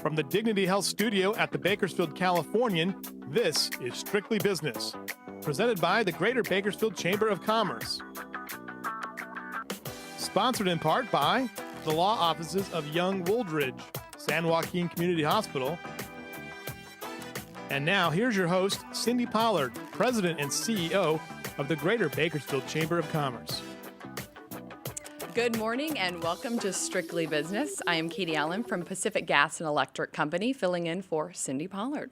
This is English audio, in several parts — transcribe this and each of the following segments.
From the Dignity Health Studio at the Bakersfield Californian, this is Strictly Business, presented by the Greater Bakersfield Chamber of Commerce. Sponsored in part by the law offices of Young Wooldridge, San Joaquin Community Hospital. And now, here's your host, Cindy Pollard, President and CEO of the Greater Bakersfield Chamber of Commerce. Good morning and welcome to Strictly Business. I am Katie Allen from Pacific Gas and Electric Company, filling in for Cindy Pollard.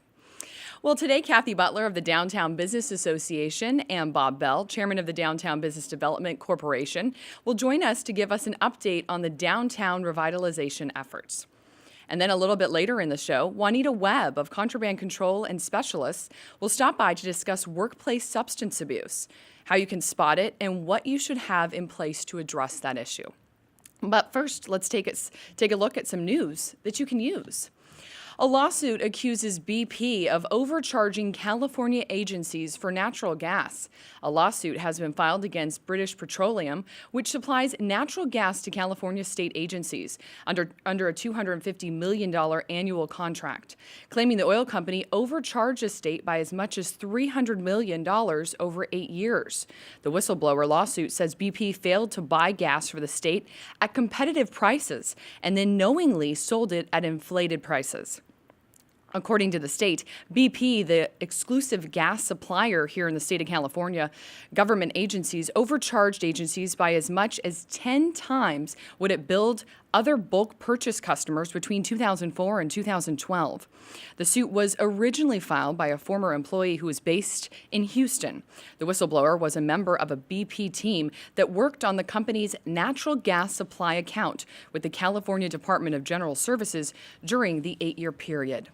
Well, today, Kathy Butler of the Downtown Business Association and Bob Bell, chairman of the Downtown Business Development Corporation, will join us to give us an update on the downtown revitalization efforts. And then a little bit later in the show, Juanita Webb of Contraband Control and Specialists will stop by to discuss workplace substance abuse, how you can spot it, and what you should have in place to address that issue. But first, let's take a look at some news that you can use. A lawsuit accuses BP of overcharging California agencies for natural gas. A lawsuit has been filed against British Petroleum, which supplies natural gas to California state agencies under a $250 million annual contract, claiming the oil company overcharged the state by as much as $300 million over 8 years. The whistleblower lawsuit says BP failed to buy gas for the state at competitive prices and then knowingly sold it at inflated prices. According to the state, BP, the exclusive gas supplier here in the state of California, government agencies overcharged agencies by as much as 10 times what it billed other bulk purchase customers between 2004 and 2012. The suit was originally filed by a former employee who was based in Houston. The whistleblower was a member of a BP team that worked on the company's natural gas supply account with the California Department of General Services during the 8-year period.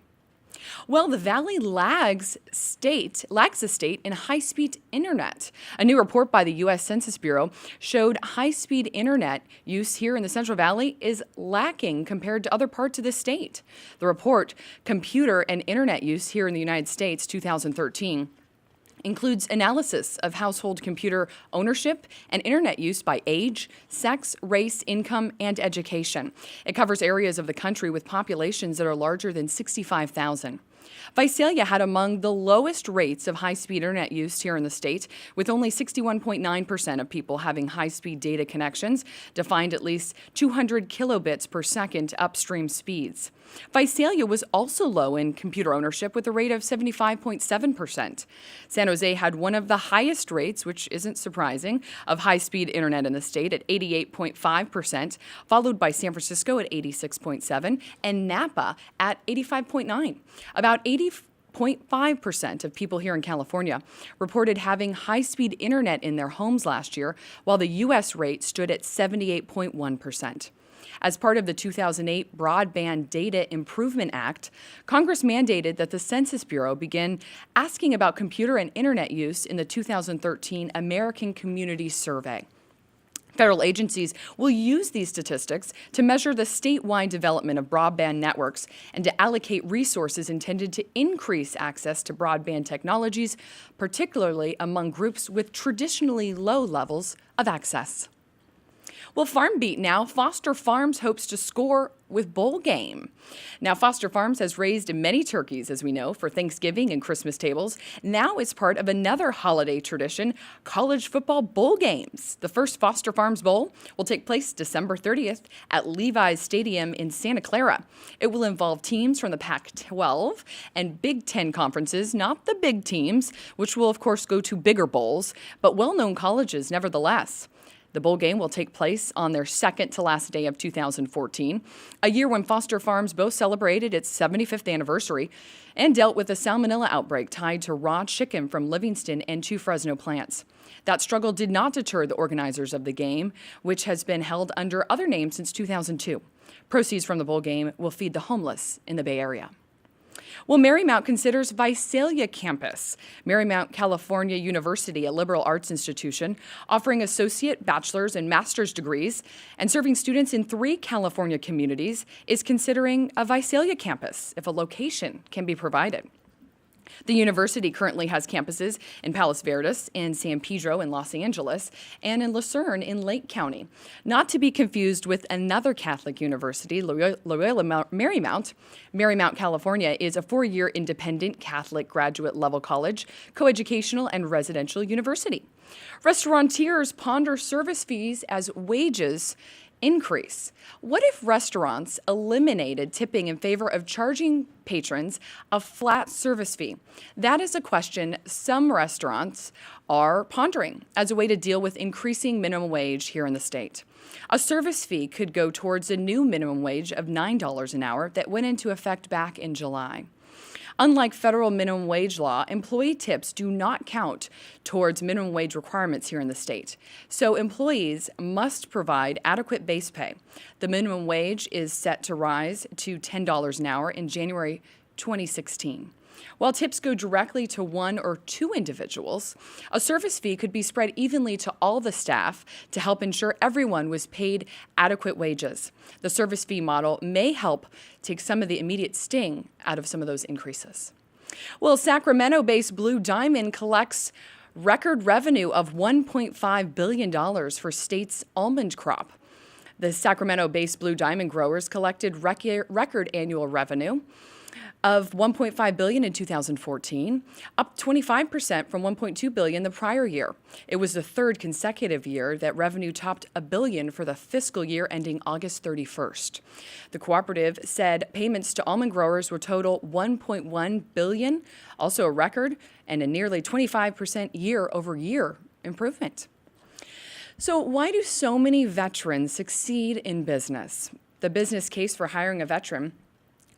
Well, the Valley lags the state in high-speed internet. A new report by the U.S. Census Bureau showed high-speed internet use here in the Central Valley is lacking compared to other parts of the state. The report, Computer and Internet Use Here in the United States, 2013, includes analysis of household computer ownership and internet use by age, sex, race, income, and education. It covers areas of the country with populations that are larger than 65,000. Visalia had among the lowest rates of high-speed internet use here in the state, with only 61.9% of people having high-speed data connections, defined at least 200 kilobits per second upstream speeds. Visalia was also low in computer ownership with a rate of 75.7%. San Jose had one of the highest rates, which isn't surprising, of high-speed internet in the state at 88.5%, followed by San Francisco at 86.7% and Napa at 85.9%. About 80.5% of people here in California reported having high-speed internet in their homes last year, while the U.S. rate stood at 78.1%. As part of the 2008 Broadband Data Improvement Act, Congress mandated that the Census Bureau begin asking about computer and internet use in the 2013 American Community Survey. Federal agencies will use these statistics to measure the statewide development of broadband networks and to allocate resources intended to increase access to broadband technologies, particularly among groups with traditionally low levels of access. Well, Farm Beat now, Foster Farms hopes to score with bowl game. Now, Foster Farms has raised many turkeys, as we know, for Thanksgiving and Christmas tables. Now it's part of another holiday tradition, college football bowl games. The first Foster Farms Bowl will take place December 30th at Levi's Stadium in Santa Clara. It will involve teams from the Pac-12 and Big Ten conferences, not the big teams, which will, of course, go to bigger bowls, but well-known colleges nevertheless. The bowl game will take place on their second to last day of 2014, a year when Foster Farms both celebrated its 75th anniversary and dealt with a salmonella outbreak tied to raw chicken from Livingston and 2 Fresno plants. That struggle did not deter the organizers of the game, which has been held under other names since 2002. Proceeds from the bowl game will feed the homeless in the Bay Area. Well, Marymount considers Visalia Campus. Marymount California University, a liberal arts institution, offering associate, bachelor's, and master's degrees and serving students in 3 California communities, is considering a Visalia campus if a location can be provided. The university currently has campuses in Palos Verdes, in San Pedro in Los Angeles, and in Lucerne in Lake County. Not to be confused with another Catholic university, Loyola Marymount. Marymount, California is a 4-year independent Catholic graduate level college, coeducational, and residential university. Restaurateurs ponder service fees as wages increase. What if restaurants eliminated tipping in favor of charging patrons a flat service fee? That is a question some restaurants are pondering as a way to deal with increasing minimum wage here in the state. A service fee could go towards a new minimum wage of $9 an hour that went into effect back in July. Unlike federal minimum wage law, employee tips do not count towards minimum wage requirements here in the state. So employees must provide adequate base pay. The minimum wage is set to rise to $10 an hour in January 2016. While tips go directly to one or two individuals, a service fee could be spread evenly to all the staff to help ensure everyone was paid adequate wages. The service fee model may help take some of the immediate sting out of some of those increases. Well, Sacramento-based Blue Diamond collects record revenue of $1.5 billion for state's almond crop. The Sacramento-based Blue Diamond growers collected record annual revenue of $1.5 billion in 2014, up 25% from $1.2 billion the prior year. It was the third consecutive year that revenue topped $1 billion for the fiscal year ending August 31st. The cooperative said payments to almond growers were total $1.1 billion, also a record, and a nearly 25% year-over-year improvement. So why do so many veterans succeed in business? The business case for hiring a veteran.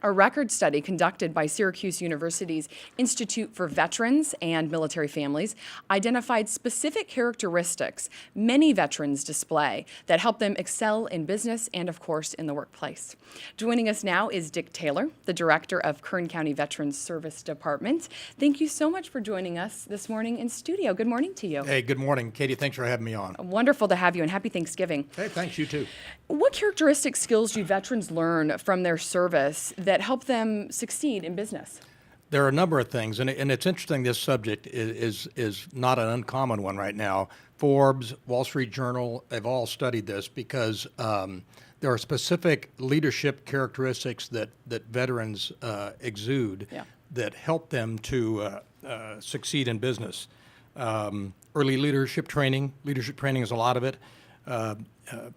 A record study conducted by Syracuse University's Institute for Veterans and Military Families identified specific characteristics many veterans display that help them excel in business and, of course, in the workplace. Joining us now is Dick Taylor, the director of Kern County Veterans Service Department. Thank you so much for joining us this morning in studio. Good morning to you. Hey, good morning, Katie. Thanks for having me on. Wonderful to have you, and happy Thanksgiving. Hey, thanks, you too. What characteristic skills do veterans learn from their service that help them succeed in business? There are a number of things, and it's interesting. This subject is not an uncommon one right now. Forbes, Wall Street Journal, they've all studied this because there are specific leadership characteristics that veterans exude that help them to succeed in business. Early leadership training is a lot of it.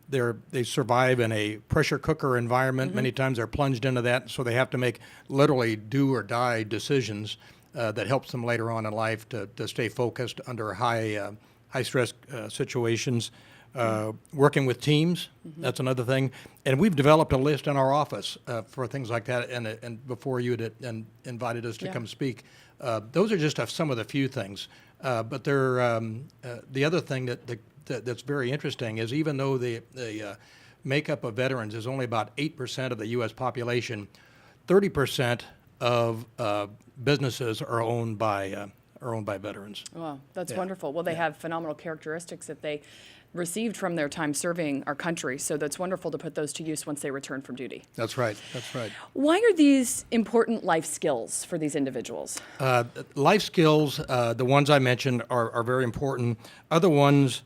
They survive in a pressure cooker environment. Many times they're plunged into that, so they have to make literally do or die decisions that helps them later on in life to stay focused under high stress situations. Working with teams, that's another thing. And we've developed a list in our office for things like that. And before you had invited us to come speak, those are just some of the few things. But they're the other thing that's very interesting is even though the makeup of veterans is only about 8% of the U.S. population, 30% of businesses are owned by veterans. Wow, that's wonderful. Well, they have phenomenal characteristics that they received from their time serving our country, so that's wonderful to put those to use once they return from duty. That's right. Why are these important life skills for these individuals? Life skills, the ones I mentioned, are very important. Other ones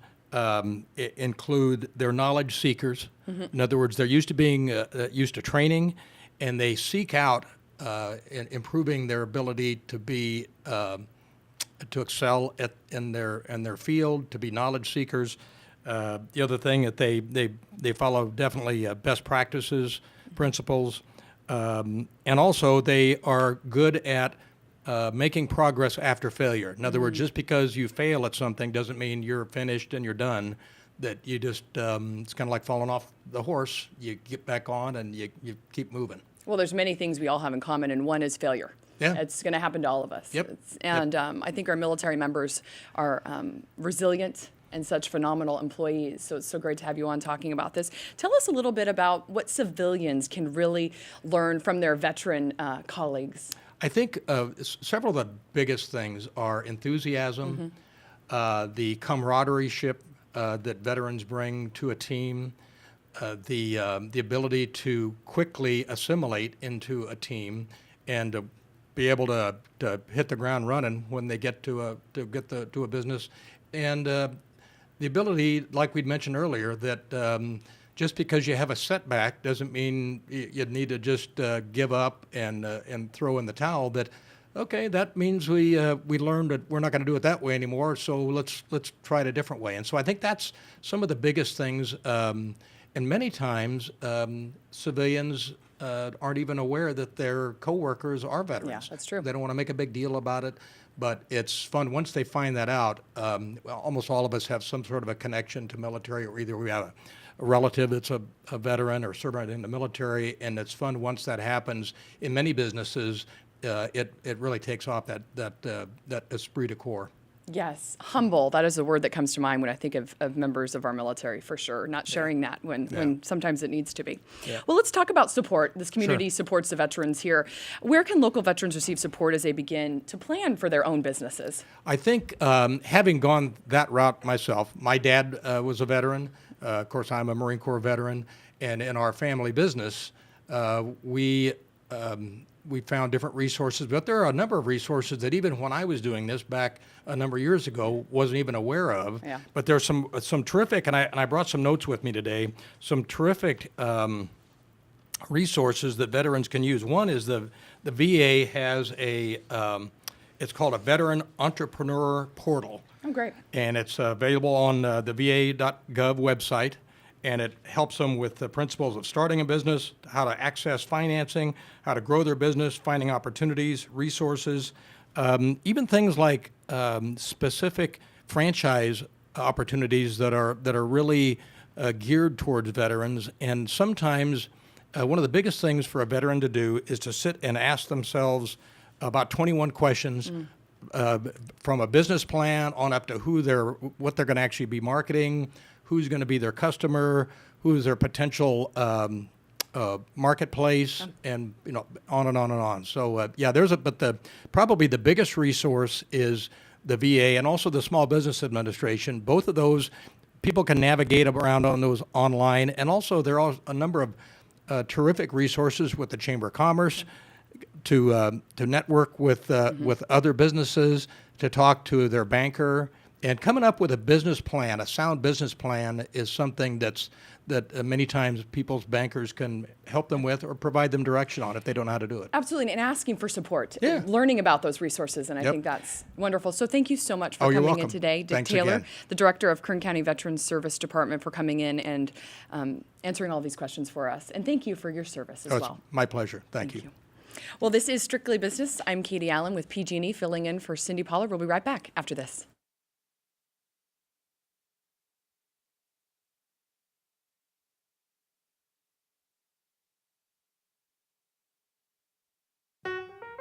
include their knowledge seekers. In other words, they're used to training, and they seek out in improving their ability to be to excel in their field, to be knowledge seekers. The other thing that they follow definitely best practices, principles, and also they are good at making progress after failure. In other words, just because you fail at something doesn't mean you're finished and you're done. That you just, it's kind of like falling off the horse. You get back on and you keep moving. Well, there's many things we all have in common, and one is failure. Yeah. It's going to happen to all of us. Yep. I think our military members are resilient and such phenomenal employees. So it's so great to have you on talking about this. Tell us a little bit about what civilians can really learn from their veteran colleagues. I think several of the biggest things are enthusiasm, the camaraderie that veterans bring to a team, the ability to quickly assimilate into a team and be able to hit the ground running when they get to a business, and the ability, like we'd mentioned earlier, that just because you have a setback doesn't mean you need to just give up and throw in the towel. That okay, that means we learned that we're not going to do it that way anymore. So let's try it a different way. And so I think that's some of the biggest things. And many times civilians aren't even aware that their coworkers are veterans. Yeah, that's true. They don't want to make a big deal about it. But it's fun once they find that out. Well, almost all of us have some sort of a connection to military, or either we have a relative that's a veteran or served in the military, and it's fun once that happens. In many businesses, it really takes off that esprit de corps. Yes, humble. That is the word that comes to mind when I think of members of our military, for sure. Not sharing that when sometimes it needs to be. Yeah. Well, let's talk about support. This community Sure. supports the veterans here. Where can local veterans receive support as they begin to plan for their own businesses? I think having gone that route myself, my dad was a veteran. Of course, I'm a Marine Corps veteran, and in our family business, we found different resources, but there are a number of resources that even when I was doing this back a number of years ago, wasn't even aware of. Yeah. But there's some terrific, and I brought some notes with me today, some terrific resources that veterans can use. One is the VA has it's called a Veteran Entrepreneur Portal. Oh, great. And it's available on the va.gov website, and it helps them with the principles of starting a business, how to access financing, how to grow their business, finding opportunities, resources, even things like specific franchise opportunities that are really geared towards veterans. And sometimes one of the biggest things for a veteran to do is to sit and ask themselves about 21 questions. From a business plan on up to what they're going to actually be marketing, who's going to be their customer, who's their potential marketplace, and on and on and on. So probably the biggest resource is the VA and also the Small Business Administration. Both of those people can navigate around on those online, and also there are a number of terrific resources with the Chamber of Commerce. To network with other businesses, to talk to their banker, and coming up with a business plan, a sound business plan, is something that many times people's bankers can help them with or provide them direction on if they don't know how to do it. Absolutely, and asking for support, Yeah. learning about those resources, and I think that's wonderful. So thank you so much for You're coming in welcome. today. Dept Thanks Taylor, again. the Director of Kern County Veterans Service Department, for coming in and answering all these questions for us. And thank you for your service as It's well. my pleasure. Thank you. Well, this is Strictly Business. I'm Katie Allen with PG&E, filling in for Cindy Pollard. We'll be right back after this.